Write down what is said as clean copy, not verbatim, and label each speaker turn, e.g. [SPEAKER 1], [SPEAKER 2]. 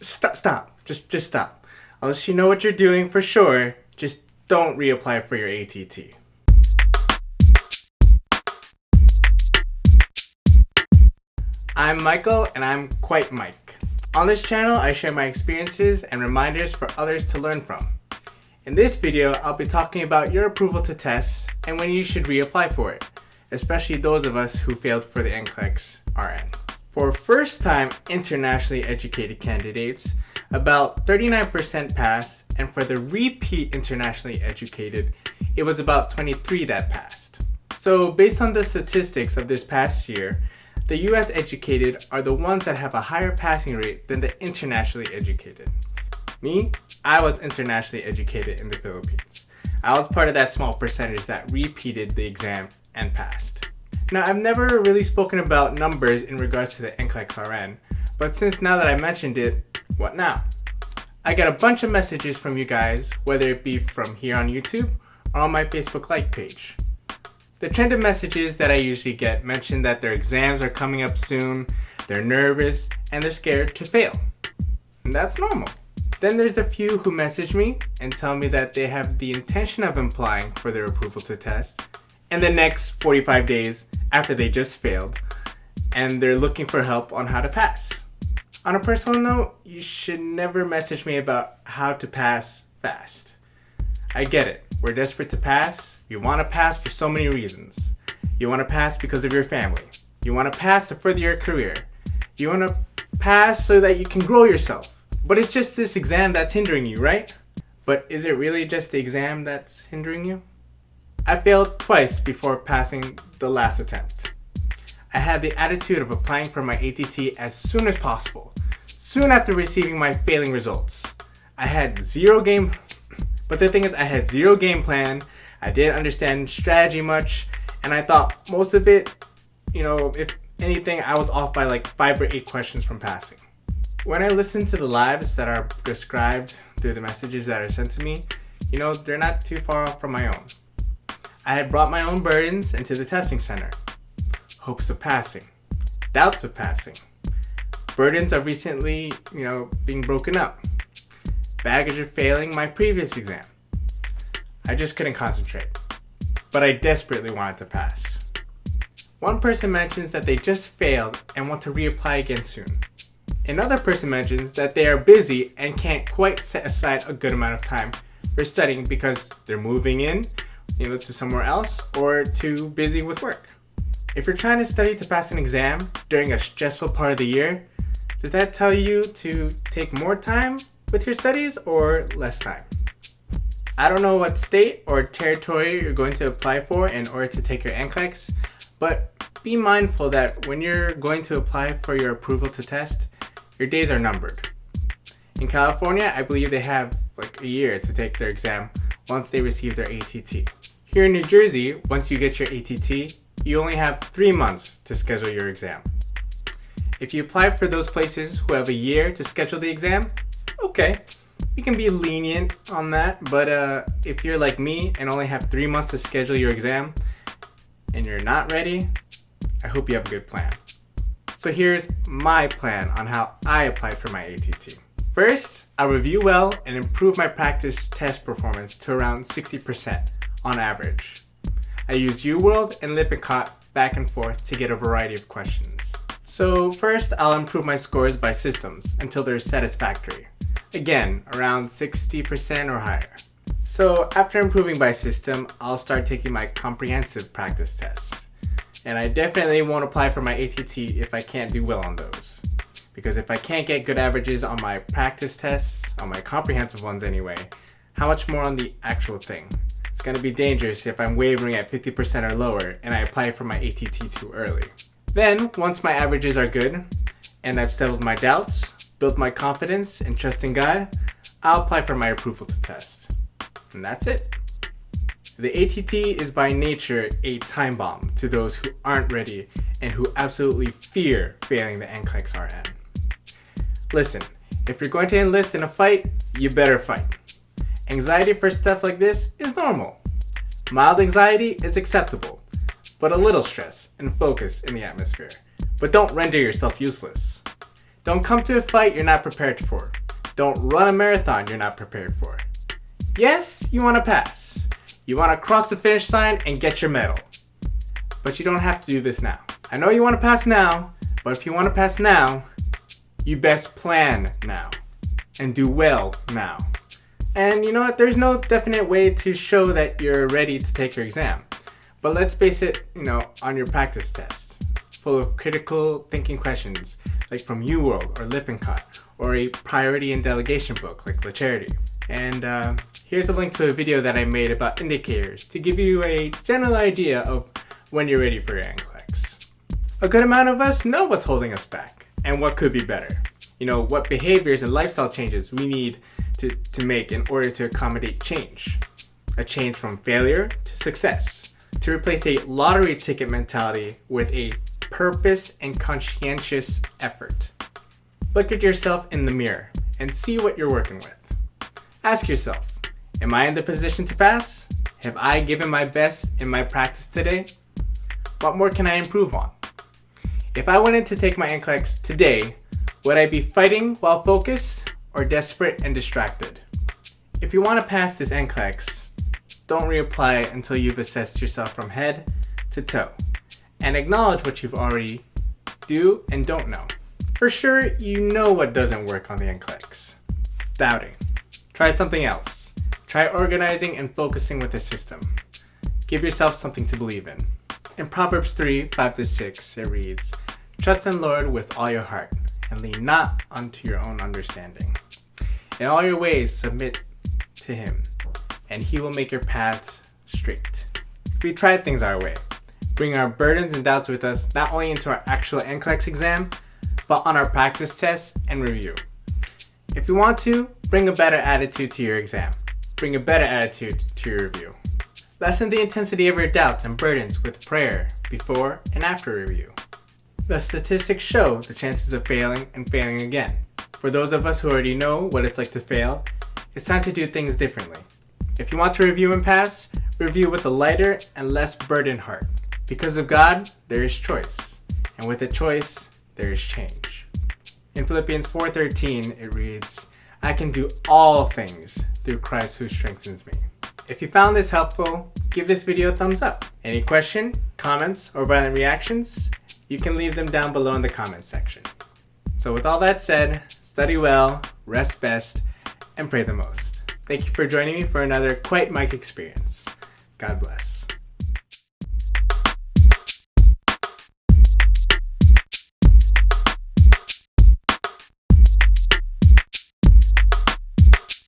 [SPEAKER 1] Stop. Just stop. Unless you know what you're doing for sure, just don't reapply for your ATT. I'm Michael, and I'm quite Mike. On this channel, I share my experiences and reminders for others to learn from. In this video, I'll be talking about your approval to tests and when you should reapply for it, especially those of us who failed for the NCLEX-RN. For first-time internationally educated candidates, about 39% passed, and for the repeat internationally educated, it was about 23% that passed. So based on the statistics of this past year, the US educated are the ones that have a higher passing rate than the internationally educated. Me, I was internationally educated in the Philippines. I was part of that small percentage that repeated the exam and passed. Now, I've never really spoken about numbers in regards to the NCLEX-RN, but since now that I mentioned it, what now? I get a bunch of messages from you guys, whether it be from here on YouTube or on my Facebook like page. The trend of messages that I usually get mention that their exams are coming up soon, they're nervous, and they're scared to fail. And that's normal. Then there's a few who message me and tell me that they have the intention of applying for their approval to test in the next 45 days after they just failed, and they're looking for help on how to pass. On a personal note, you should never message me about how to pass fast. I get it. We're desperate to pass. You want to pass for so many reasons. You want to pass because of your family. You want to pass to further your career. You want to pass so that you can grow yourself. But it's just this exam that's hindering you, right? But is it really just the exam that's hindering you? I failed twice before passing the last attempt. I had the attitude of applying for my ATT as soon as possible, soon after receiving my failing results. I had zero game plan, I didn't understand strategy much, and I thought most of it, if anything, I was off by like 5 or 8 questions from passing. When I listen to the lives that are described through the messages that are sent to me, they're not too far off from my own. I had brought my own burdens into the testing center. Hopes of passing, doubts of passing, burdens of recently, being broken up, baggage of failing my previous exam. I just couldn't concentrate, but I desperately wanted to pass. One person mentions that they just failed and want to reapply again soon. Another person mentions that they are busy and can't quite set aside a good amount of time for studying because they're moving in, to somewhere else, or too busy with work. If you're trying to study to pass an exam during a stressful part of the year, does that tell you to take more time with your studies or less time? I don't know what state or territory you're going to apply for in order to take your NCLEX, but be mindful that when you're going to apply for your approval to test, your days are numbered. In California, I believe they have like a year to take their exam once they receive their ATT. Here in New Jersey, once you get your ATT, you only have 3 months to schedule your exam. If you apply for those places who have a year to schedule the exam, okay, you can be lenient on that, but if you're like me and only have 3 months to schedule your exam and you're not ready, I hope you have a good plan. So here's my plan on how I applied for my ATT. First, I'll review well and improve my practice test performance to around 60% on average. I use UWorld and Lippincott back and forth to get a variety of questions. So first, I'll improve my scores by systems until they're satisfactory. Again, around 60% or higher. So after improving by system, I'll start taking my comprehensive practice tests. And I definitely won't apply for my ATT if I can't do well on those. Because if I can't get good averages on my practice tests, on my comprehensive ones anyway, how much more on the actual thing? It's going to be dangerous if I'm wavering at 50% or lower and I apply for my ATT too early. Then, once my averages are good, and I've settled my doubts, built my confidence and trust in God, I'll apply for my approval to test. And that's it. The ATT is by nature a time bomb to those who aren't ready and who absolutely fear failing the NCLEX-RN. Listen, if you're going to enlist in a fight, you better fight. Anxiety for stuff like this is normal. Mild anxiety is acceptable, but a little stress and focus in the atmosphere. But don't render yourself useless. Don't come to a fight you're not prepared for. Don't run a marathon you're not prepared for. Yes, you want to pass. You want to cross the finish line and get your medal. But you don't have to do this now. I know you want to pass now, but if you want to pass now, you best plan now and do well now. And you know what? There's no definite way to show that you're ready to take your exam. But let's base it, on your practice test, full of critical thinking questions like from UWorld or Lippincott, or a priority and delegation book like La Charity. And here's a link to a video that I made about indicators to give you a general idea of when you're ready for your NCLEX. A good amount of us know what's holding us back and what could be better. What behaviors and lifestyle changes we need to make in order to accommodate change. A change from failure to success. To replace a lottery ticket mentality with a purpose and conscientious effort. Look at yourself in the mirror and see what you're working with. Ask yourself, am I in the position to pass? Have I given my best in my practice today? What more can I improve on? If I wanted to take my NCLEX today, would I be fighting while focused or desperate and distracted? If you want to pass this NCLEX, don't reapply until you've assessed yourself from head to toe and acknowledge what you've already do and don't know. For sure, you know what doesn't work on the NCLEX. Doubting. Try something else. Try organizing and focusing with a system. Give yourself something to believe in. In Proverbs 3:5-6, it reads, "Trust in the Lord with all your heart, and lean not unto your own understanding. In all your ways submit to Him, and He will make your paths straight." We try things our way. Bring our burdens and doubts with us, not only into our actual NCLEX exam, but on our practice tests and review. If you want to, bring a better attitude to your exam. Bring a better attitude to your review. Lessen the intensity of your doubts and burdens with prayer before and after review. The statistics show the chances of failing and failing again. For those of us who already know what it's like to fail, it's time to do things differently. If you want to review and pass, review with a lighter and less burdened heart. Because of God, there is choice. And with a choice, there is change. In Philippians 4:13, it reads, "I can do all things through Christ who strengthens me." If you found this helpful, give this video a thumbs up. Any question, comments, or violent reactions, you can leave them down below in the comments section. So with all that said, study well, rest best, and pray the most. Thank you for joining me for another Quiet Mic experience. God bless.